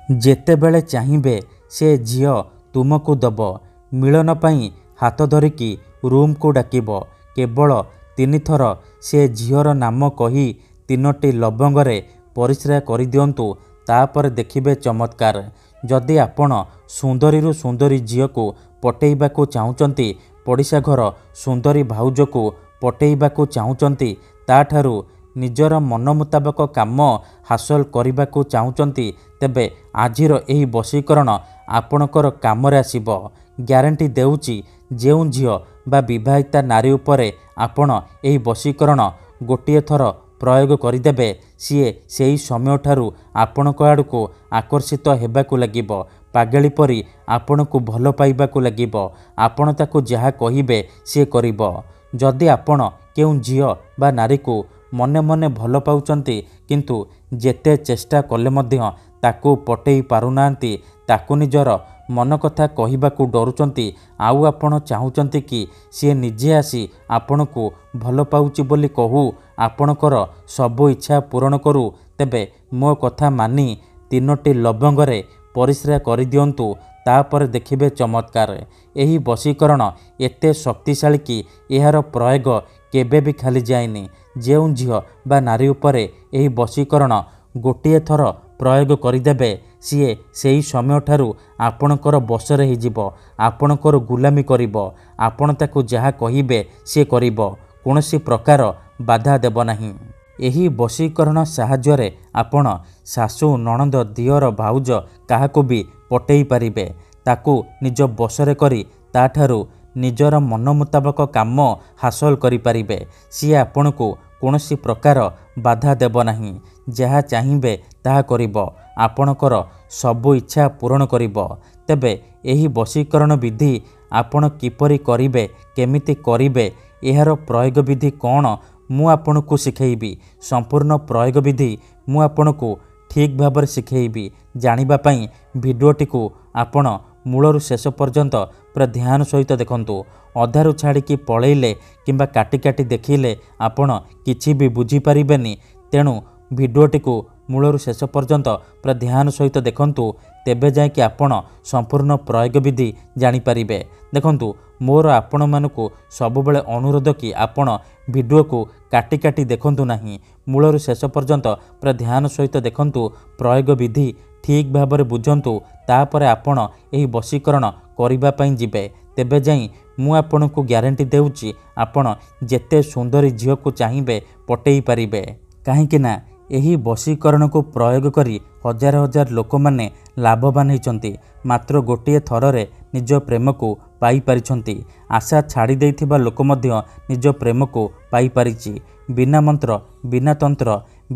ଯେତେବେଳେ ଚାହିଁବେ ସେ ଝିଅ ତୁମକୁ ଦବ। ମିଳନ ପାଇଁ ହାତ ଧରିକି ରୁମ୍କୁ ଡାକିବ। କେବଳ 3 ଥର ସେ ଝିଅର ନାମ କହି 3ଟି ଲବଙ୍ଗରେ ପରିସ୍ରା କରିଦିଅନ୍ତୁ। ତାପରେ ଦେଖିବେ ଚମତ୍କାର। ଯଦି ଆପଣ ସୁନ୍ଦରୀରୁ ସୁନ୍ଦରୀ ଝିଅକୁ ପଟେଇବାକୁ ଚାହୁଁଛନ୍ତି, ପଡ଼ିଶା ଘର ସୁନ୍ଦରୀ ଭାଉଜକୁ ପଟେଇବାକୁ ଚାହୁଁଛନ୍ତି, ତାଠାରୁ ନିଜର ମନ ମୁତାବକ କାମ ହାସଲ କରିବାକୁ ଚାହୁଁଛନ୍ତି, ତେବେ ଆଜିର ଏହି ବଶୀକରଣ ଆପଣଙ୍କର କାମରେ ଆସିବ। ଗ୍ୟାରେଣ୍ଟି ଦେଉଛି, ଯେଉଁ ଝିଅ ବା ବିବାହିତା ନାରୀ ଉପରେ ଆପଣ ଏହି ବଶୀକରଣ ଗୋଟିଏ ଥର ପ୍ରୟୋଗ କରିଦେବେ, ସିଏ ସେହି ସମୟଠାରୁ ଆପଣଙ୍କ ଆଡ଼କୁ ଆକର୍ଷିତ ହେବାକୁ ଲାଗିବ। ପାଗଳୀ ପରି ଆପଣଙ୍କୁ ଭଲ ପାଇବାକୁ ଲାଗିବ। ଆପଣ ତାକୁ ଯାହା କହିବେ ସିଏ କରିବ। ଯଦି ଆପଣ କେଉଁ ଝିଅ ବା ନାରୀକୁ ମନେ ମନେ ଭଲ ପାଉଛନ୍ତି, କିନ୍ତୁ ଯେତେ ଚେଷ୍ଟା କଲେ ମଧ୍ୟ ତାକୁ ପଟେଇ ପାରୁନାହାନ୍ତି, ତାକୁ ନିଜର ମନ କଥା କହିବାକୁ ଡରୁଛନ୍ତି, ଆଉ ଆପଣ ଚାହୁଁଛନ୍ତି କି ସିଏ ନିଜେ ଆସି ଆପଣଙ୍କୁ ଭଲ ପାଉଛି ବୋଲି କହୁ, ଆପଣଙ୍କର ସବୁ ଇଚ୍ଛା ପୂରଣ କରୁ, ତେବେ ମୋ କଥା ମାନି 3ଟି ଲବଙ୍ଗରେ ପରିସ୍ରା କରିଦିଅନ୍ତୁ। ତାପରେ ଦେଖିବେ ଚମତ୍କାର। ଏହି ବଶୀକରଣ ଏତେ ଶକ୍ତିଶାଳୀ କି ଏହାର ପ୍ରୟୋଗ କେବେ ବି ଖାଲି ଯାଏନି। ଯେଉଁ ଝିଅ ବା ନାରୀ ଉପରେ ଏହି ବଶୀକରଣ ଗୋଟିଏ ଥର ପ୍ରୟୋଗ କରିଦେବେ, ସିଏ ସେହି ସମୟଠାରୁ ଆପଣଙ୍କର ବଶରେ ହେଇଯିବ। ଆପଣଙ୍କର ଗୁଲାମୀ କରିବ। ଆପଣ ତାକୁ ଯାହା କହିବେ ସିଏ କରିବ। କୌଣସି ପ୍ରକାର ବାଧା ଦେବ ନାହିଁ। ଏହି ବଶୀକରଣ ସାହାଯ୍ୟରେ ଆପଣ ଶାଶୁ, ନଣନ୍ଦ, ଦିଅର, ଭାଉଜ କାହାକୁ ବି ପଟେଇ ପାରିବେ। ତାକୁ ନିଜ ବଶରେ କରି ତାଠାରୁ ନିଜର ମନ ମୁତାବକ କାମ ହାସଲ କରିପାରିବେ। ସିଏ ଆପଣଙ୍କୁ କୌଣସି ପ୍ରକାର ବାଧା ଦେବ ନାହିଁ। ଯାହା ଚାହିଁବେ ତାହା କରିବ। ଆପଣଙ୍କର ସବୁ ଇଚ୍ଛା ପୂରଣ କରିବ। ତେବେ ଏହି ବଶୀକରଣ ବିଧି ଆପଣ କିପରି କରିବେ, କେମିତି କରିବେ, ଏହାର ପ୍ରୟୋଗ ବିଧି କ'ଣ, ମୁଁ ଆପଣଙ୍କୁ ଶିଖେଇବି। ସମ୍ପୂର୍ଣ୍ଣ ପ୍ରୟୋଗ ବିଧି ମୁଁ ଆପଣଙ୍କୁ ଠିକ୍ ଭାବରେ ଶିଖେଇବି। ଜାଣିବା ପାଇଁ ଭିଡ଼ିଓଟିକୁ ଆପଣ ମୂଳରୁ ଶେଷ ପର୍ଯ୍ୟନ୍ତ ପୁରା ଧ୍ୟାନ ସହିତ ଦେଖନ୍ତୁ। ଅଧାରୁ ଛାଡ଼ିକି ପଳେଇଲେ କିମ୍ବା କାଟି କାଟି ଦେଖିଲେ ଆପଣ କିଛି ବି ବୁଝିପାରିବେନି। ତେଣୁ ଭିଡ଼ିଓଟିକୁ ମୂଳରୁ ଶେଷ ପର୍ଯ୍ୟନ୍ତ ପୁରା ଧ୍ୟାନ ସହିତ ଦେଖନ୍ତୁ। ତେବେ ଯାଇକି ଆପଣ ସମ୍ପୂର୍ଣ୍ଣ ପ୍ରୟୋଗ ବିଧି ଜାଣିପାରିବେ। ଦେଖନ୍ତୁ, ମୋର ଆପଣମାନଙ୍କୁ ସବୁବେଳେ ଅନୁରୋଧ କି ଆପଣ ଭିଡ଼ିଓକୁ କାଟି କାଟି ଦେଖନ୍ତୁ ନାହିଁ। ମୂଳରୁ ଶେଷ ପର୍ଯ୍ୟନ୍ତ ପୁରା ଧ୍ୟାନ ସହିତ ଦେଖନ୍ତୁ। ପ୍ରୟୋଗ ବିଧି ଠିକ୍ ଭାବରେ ବୁଝନ୍ତୁ। ତାପରେ ଆପଣ ଏହି ବଶୀକରଣ କରିବା ପାଇଁ ଯିବେ। ତେବେ ଯାଇ ମୁଁ ଆପଣଙ୍କୁ ଗ୍ୟାରେଣ୍ଟି ଦେଉଛି, ଆପଣ ଯେତେ ସୁନ୍ଦରୀ ଝିଅକୁ ଚାହିଁବେ ପଟେଇ ପାରିବେ। କାହିଁକି ନା ଏହି ବଶୀକରଣକୁ ପ୍ରୟୋଗ କରି ହଜାର ହଜାର ଲୋକମାନେ ଲାଭବାନ ହୋଇଛନ୍ତି। ମାତ୍ର ଗୋଟିଏ ଥରରେ ନିଜ ପ୍ରେମକୁ ପାଇପାରିଛନ୍ତି। ଆଶା ଛାଡ଼ି ଦେଇଥିବା ଲୋକ ମଧ୍ୟ ନିଜ ପ୍ରେମକୁ ପାଇପାରିଛି। ବିନା ମନ୍ତ୍ର, ବିନା ତନ୍ତ୍ର,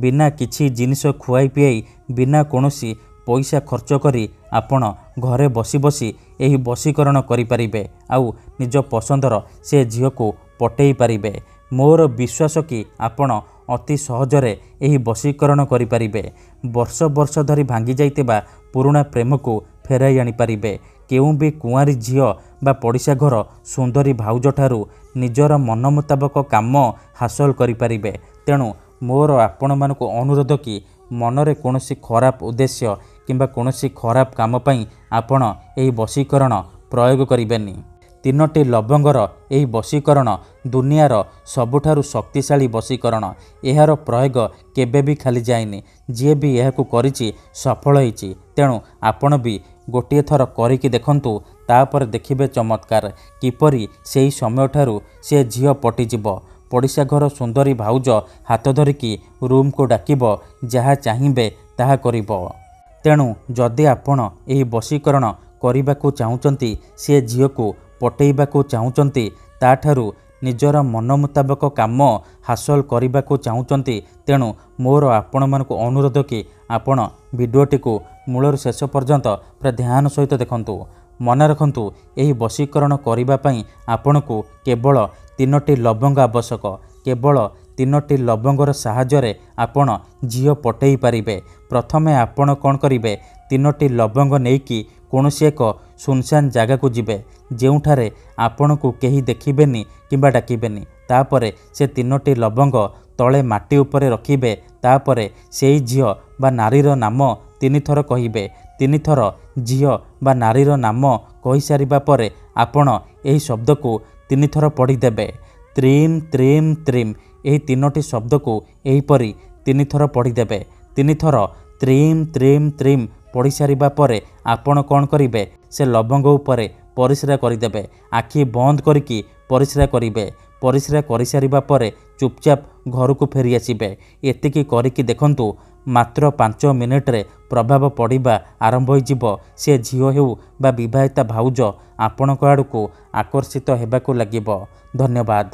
ବିନା କିଛି ଜିନିଷ ଖୁଆଇ ପିଆଇ, ବିନା କୌଣସି ପଇସା ଖର୍ଚ୍ଚ କରି ଆପଣ ଘରେ ବସି ବସି ଏହି ବଶୀକରଣ କରିପାରିବେ। ଆଉ ନିଜ ପସନ୍ଦର ସେ ଝିଅକୁ ପଟେଇ ପାରିବେ। ମୋର ବିଶ୍ୱାସ କି ଆପଣ ଅତି ସହଜରେ ଏହି ବଶୀକରଣ କରିପାରିବେ। ବର୍ଷ ବର୍ଷ ଧରି ଭାଙ୍ଗି ଯାଇଥିବା ପୁରୁଣା ପ୍ରେମକୁ ଫେରାଇ ଆଣିପାରିବେ। କେଉଁ ବି କୁଆଁରୀ ଝିଅ ବା ପଡ଼ିଶା ଘର ସୁନ୍ଦରୀ ଭାଉଜଠାରୁ ନିଜର ମନ ମୁତାବକ କାମ ହାସଲ କରିପାରିବେ। ତେଣୁ ମୋର ଆପଣମାନଙ୍କୁ ଅନୁରୋଧ କି ମନରେ କୌଣସି ଖରାପ ଉଦ୍ଦେଶ୍ୟ କିମ୍ବା କୌଣସି ଖରାପ କାମ ପାଇଁ ଆପଣ ଏହି ବଶୀକରଣ ପ୍ରୟୋଗ କରିବେନି। 3ଟି ଲବଙ୍ଗର ଏହି ବଶୀକରଣ ଦୁନିଆର ସବୁଠାରୁ ଶକ୍ତିଶାଳୀ ବଶୀକରଣ। ଏହାର ପ୍ରୟୋଗ କେବେ ବି ଖାଲି ଯାଏନି। ଯିଏ ବି ଏହାକୁ କରିଛି ସଫଳ ହୋଇଛି। ତେଣୁ ଆପଣ ବି ଗୋଟିଏ ଥର କରିକି ଦେଖନ୍ତୁ। ତାପରେ ଦେଖିବେ ଚମତ୍କାର। କିପରି ସେହି ସମୟଠାରୁ ସେ ଝିଅ ପଟିଯିବ। ପଡ଼ିଶା ଘର ସୁନ୍ଦରୀ ଭାଉଜ ହାତ ଧରିକି ରୁମ୍କୁ ଡାକିବ। ଯାହା ଚାହିଁବେ ତାହା କରିବ। ତେଣୁ ଯଦି ଆପଣ ଏହି ବଶୀକରଣ କରିବାକୁ ଚାହୁଁଛନ୍ତି, ସେ ଝିଅକୁ ପଟେଇବାକୁ ଚାହୁଁଛନ୍ତି, ତାଠାରୁ ନିଜର ମନ ମୁତାବକ କାମ ହାସଲ କରିବାକୁ ଚାହୁଁଛନ୍ତି, ତେଣୁ ମୋର ଆପଣମାନଙ୍କୁ ଅନୁରୋଧ କି ଆପଣ ଭିଡ଼ିଓଟିକୁ ମୂଳରୁ ଶେଷ ପର୍ଯ୍ୟନ୍ତ ପୁରା ଧ୍ୟାନ ସହିତ ଦେଖନ୍ତୁ। ମନେ ରଖନ୍ତୁ, ଏହି ବଶୀକରଣ କରିବା ପାଇଁ ଆପଣଙ୍କୁ କେବଳ 3ଟି ଲବଙ୍ଗ ଆବଶ୍ୟକ। କେବଳ 3ଟି ଲବଙ୍ଗର ସାହାଯ୍ୟରେ ଆପଣ ଝିଅ ପଟେଇ ପାରିବେ। ପ୍ରଥମେ ଆପଣ କ'ଣ କରିବେ, 3ଟି ଲବଙ୍ଗ ନେଇକି କୌଣସି ଏକ ସୁନସାନ ଜାଗାକୁ ଯିବେ, ଯେଉଁଠାରେ ଆପଣଙ୍କୁ କେହି ଦେଖିବେନି କିମ୍ବା ଡାକିବେନି। ତାପରେ ସେ 3ଟି ଲବଙ୍ଗ ତଳେ ମାଟି ଉପରେ ରଖିବେ। ତାପରେ ସେହି ଝିଅ ବା ନାରୀର ନାମ ତିନି ଥର କହିବେ। ତିନି ଥର ଝିଅ ବା ନାରୀର ନାମ କହିସାରିବା ପରେ ଆପଣ ଏହି ଶବ୍ଦକୁ ତିନି ଥର ପଢ଼ିଦେବେ। ତ୍ରିମ୍ ତ୍ରିମ୍ ତ୍ରିମ୍ ଏହି ତିନୋଟି ଶବ୍ଦକୁ ଏହିପରି ତିନି ଥର ପଢ଼ିଦେବେ। ତିନି ଥର ତ୍ରିମ୍ ତ୍ରିମ୍ ତ୍ରିମ୍ ପଢ଼ିସାରିବା ପରେ ଆପଣ କ'ଣ କରିବେ, ସେ ଲବଙ୍ଗ ଉପରେ ପରିସ୍ରା କରିଦେବେ। ଆଖି ବନ୍ଦ କରିକି ପରିସ୍ରା କରିବେ। ପରିସ୍ରା କରିସାରିବା ପରେ ଚୁପଚାପ ଘରକୁ ଫେରି ଆସିବେ। ଏତିକି କରିକି ଦେଖନ୍ତୁ, ମାତ୍ର 5 ମିନିଟ୍ରେ ପ୍ରଭାବ ପଡ଼ିବା ଆରମ୍ଭ ହୋଇଯିବ। ସେ ଝିଅ ହେଉ ବା ବିବାହିତା ଭାଉଜ ଆପଣଙ୍କ ଆଡ଼କୁ ଆକର୍ଷିତ ହେବାକୁ ଲାଗିବ। ଧନ୍ୟବାଦ।